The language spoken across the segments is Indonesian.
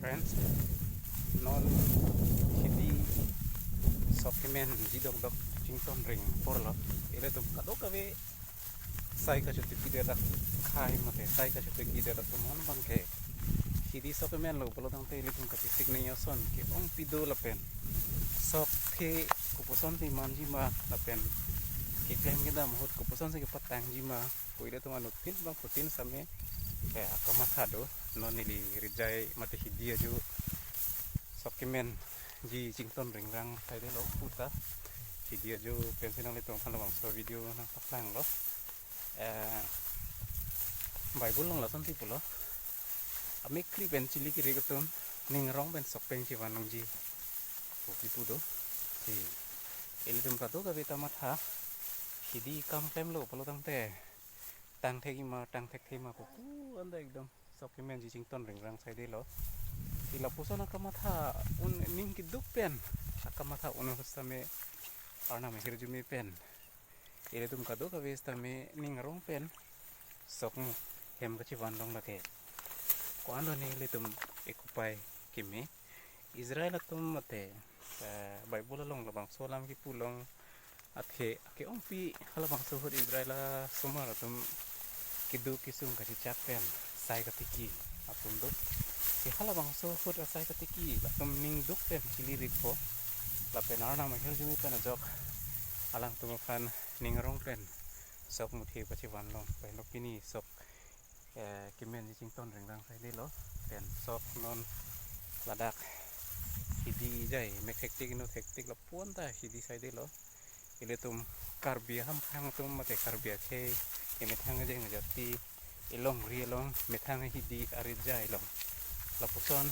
friends, non hindi supplement jidok dok jington ring porlo ile to kado kawe sai ka chuti pide dak khai mate sai ka chuti pide dak mon bangke hindi supplement lo polo tang te ile tum ka tisik nei son ke ong pido lapen sok the kupuson ti manji ma lapen ke klem ke dam hot kupuson se ke patang ji ma koile to manut tin bang putin same akamakado non ili rijai mate hidia ju supplement ji jington ringrang sai de lo puta hidia ju pensin ang litong kalawang so video na paklang lo bible long lason ti pulo amik kri ben chili ki regaton ning rong ben sokpeng chi wanong ji puki pudo si elitum kato ka beta matha hidi kam klem lo pulo tang te tang thegi ma tang thek ma pu anda ekdom supplement ji jington ringrang sai de lo ila pusona kamatha un ning ki duk pen akamatha un hostame arna me hirjumi pen ile tum kado ka vesta me ning rong pen sok mu hem ka chi wandong lake ko ando ne ile tum ekupai kimi Israel atum mate bible long labang solam ki pulong athe ke ong pi halabang sohor Israel somar atum kidu kisung ka chi chak pen sai ka tiki atum do si halabang sohor sai ka tiki latum ning duk pen chilirik po lapen arna ma hirjumi pen ajok alang tumufan ningrong pen sok muthi pachi wanlong pen opini sok kimen ji jington ringrang sai de lo pen sok non ladak hidi jai mek hektik no hektik la puanta hidi sai de lo ile tum karbia ham phang tum mate karbia che emethang je ngajati ilong rielong methang hidi ari jai long la puson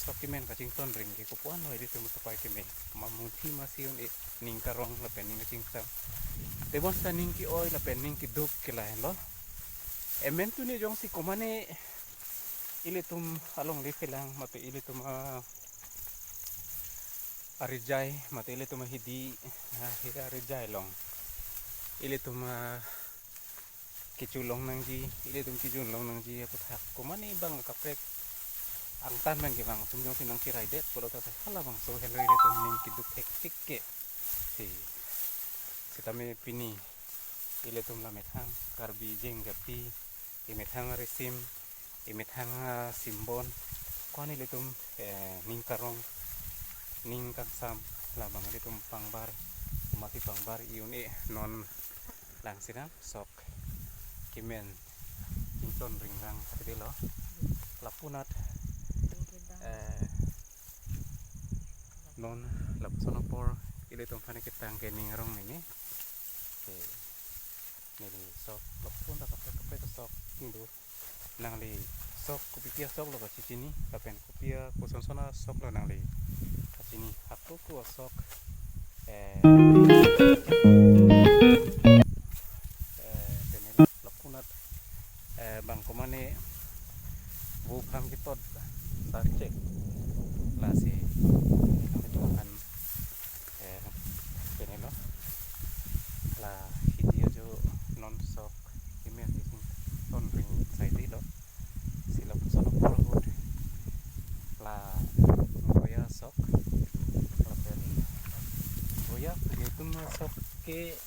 supplement ka jington ring ke ko puan noi ditum sapai ke me mamuthi masion e ningkarong la pening jingtang te bon sa ning ki oi la pening ki duk ke la lo emen tu ni jong si komane ile tum along le felang mate ile tum arijai mate ile tum hidi arijai long ile tum kichulong nang ji ile tum kijulong nang ji aku thak komane bang kaprek ang tan man givang tumjong sinang kirai det polo ta hala bang so henry le tum ning kiduk hektik ke si kitame pini ile tum la methang karbi jeng gati imethang resim imethang simbon kon ile tum ning karong ning kangsam la bang ile tum pangbar mati pangbar iune non langsina sok kimen inton ringrang de lo lapunat non lapsono por ile tum fane kitang ke ning rong ni ni sok lapun ta kapre sok ndu nang li sok kupipia sok lo bacicini kapen kupia kusonsona sok lo nang li kasini hakku ku sok tenel lapunat bang komane bu kam kitot sa cek la si kami tuhan penelo la hidia jo non sok kimen dising ton ring sai di lo sila pusono porhut la goya sok la pen goya tum sok ke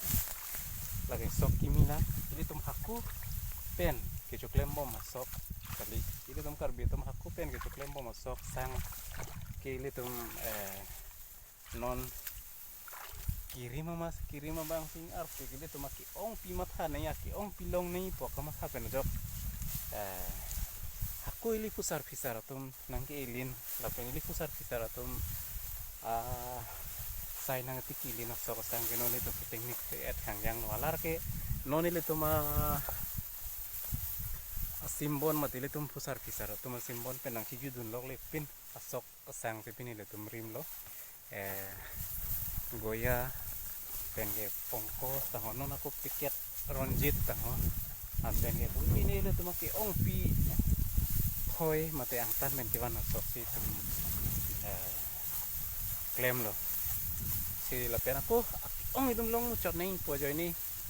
lagi sok kimina ini tum haku pen ke choklem bom sok kali ini tum karbi tum haku pen ke choklem bom sok sang ke ile tum non kirima bang sing arp ke ile tum ki ong pi matha nei ki ong pilong nei po ka matha pen jok haku ili pusar fisar tum nang ke ilin la pen ili pusar fisar tum sai nang tikili na sok sang ke non itu teknik et hangyang walar ke non ile tum simbon matile tum pusar fisar tum simbon penang kijudun lok le pin asok sang te pin ile tum rim lo goya penge pongko tahono na ko tiket ronjit taho penge ini ile tum ki ong pi khoi mate angtan men kiwan asok si tum claim lo si la pena ko ong idum long chot nei po jo ni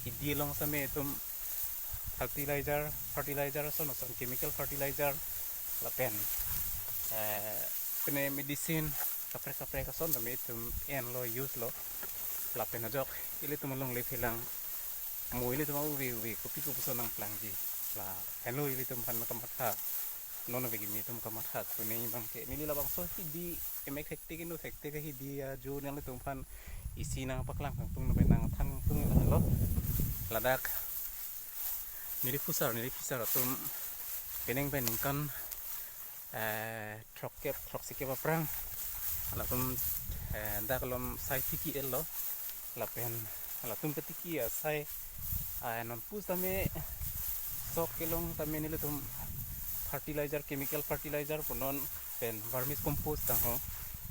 idi long same tum fertilizer so no chemical fertilizer la pen kapene medicine kapre kason tami tum en lo use lo lapen ajok ili tum long le philang mo ili tum uwi kopi ko puso nang plangji la hello ili tum pan kamatha nono begi mi tum kamatha tu nei bang ke nili labang so hidi emek hektik inu hektik ke hidi jo nang tum pan isi nang paklang tung no nang thang tung lo ladak nili pusar tum peneng pening kan trok sikep perang ala tum dak lom sai tiki elo lapen ala tum ketiki ya sai non pus tame sok kelong tame nile tum fertilizer chemical fertilizer punon pen vermis compost tang ho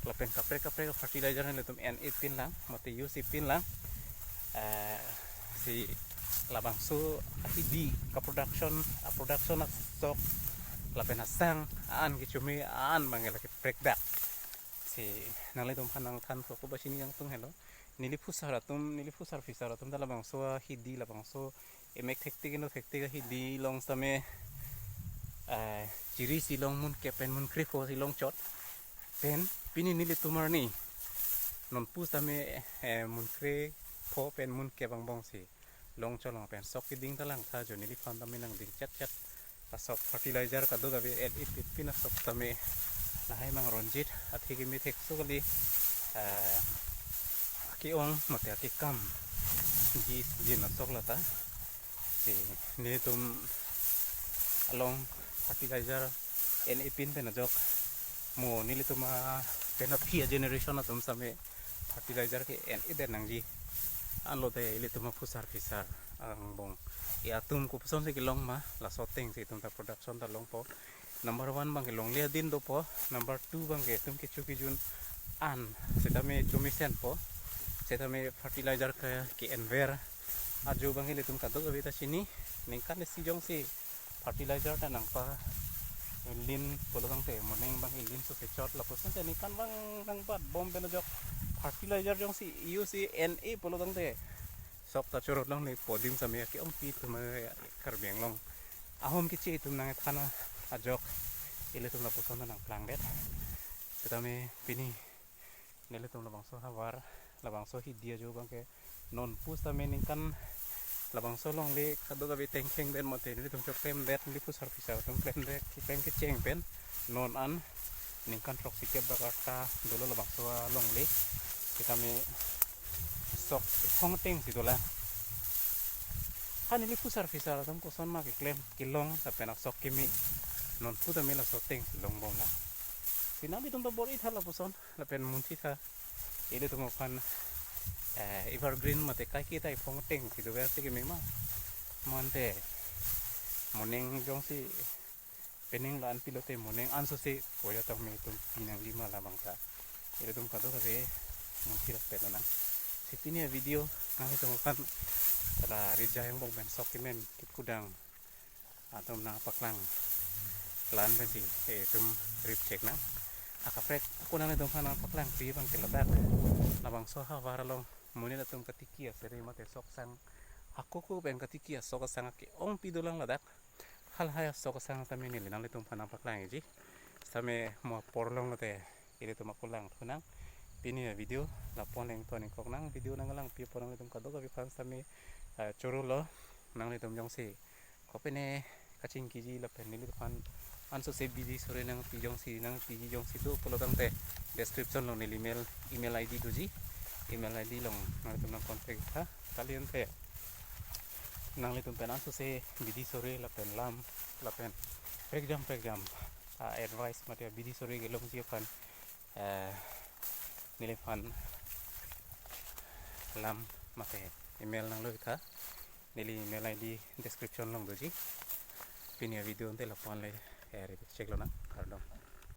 lapen kapre fertilizer nile tum NA pin lang mate UC pin lang si labang so hidi ka production sok lapen asang aan kichumi aan mangela ki breakback si nalai tum khanang than ko ba sini yang tung hello nili pusar fisaratum dala bang so hidi labang so emek hektik hidi long same ciri silong mun kepen mun krifo silong chot pen pini nili tumar ni non pus tame mun kre pho pen mun ke bang bong si long cholong pen sok ki ding talang tha jo nili fan tame nang ding chat pasok fertilizer kadu gabe pina sok tame lahai mang ronjit athi ki mi thek so kali ki ong mate ki kam ji na sok lata si ni tum along fertilizer NA pin pen ajok mo nili tuma pen aphi generation atum same fertilizer ke NA den nangji anlo te ili tuma pusar fisar ang bong ya tum ko puson se kilong ma la soteng se tum ta production ta long po number 1 bang long le din do po number 2 bang ke tum ke chuki jun an seta me chumi sen po seta me fertilizer ke enver ajo bang ile tum ka do gabe ta sini ningkan si jong si fertilizer ta nang pa lin polo bang te morning bang lin so se chot la puson te ningkan bang nang pat bom ben jok fertilizer jong si UC NA polo bang te sok ta chorot long le podim same ki ong pi tum karbeng long ahom ki chi tum nang thana ajok ile tum la puson nang plang det setame pini nele tum labang so hawar labang so hi dia jo bang ke non pus tame ningkan labang so long le kado gabe tengkeng ben mote nele tum chok pem det li pus har pisa tum pem det ki pem ke cheng pen non an ningkan trok sikep bakarta dolo labang so long le setame sok phong teng si dola han ili pusar fisar tum ko son ma ke klem kilong ta penak sok kimi non puta mela so teng long bong la sinami tum to bori thala puson la pen munti tha ile tum fan evergreen mate kai ki tai phong teng si do ver se ke mema monte morning jong si pening lan pilote morning anso se poya ta me tum pinang lima la bangta ile tum ka do ka ve munti ra pelona sipini video nang tum fan la rija yang bong ben sok kimen kip kudang atau na paklang lan ben si tum rip check na akaprek aku nang tum fan paklang pi bang teladak labang so ha waralong muni na tum katikia seri mate sok sang aku ko ben katikia sok sang ki ong pi dolang ladak hal haya sok sang tame ni nang tum fan paklang ji same mo porlong te ile tum akulang tunang pini video la poneng to ning kok nang video nang lang pi porang tum ka do ka fan same chorulo nang tum jong si kopene kaching kiji la pen ni fan anso se bidi sore nang pi jong si jong si do polo tang te description long ni email ID do ji email ID long nang tum nang contact ha kalian te nang tum pen anso se bidi sore la pen lam la pen pek jam advice mate bidi sore gelong ji fan nilai fan lam mate email nang lo tha nili email ID description long do ji pini video nte la pon le check lo na kardom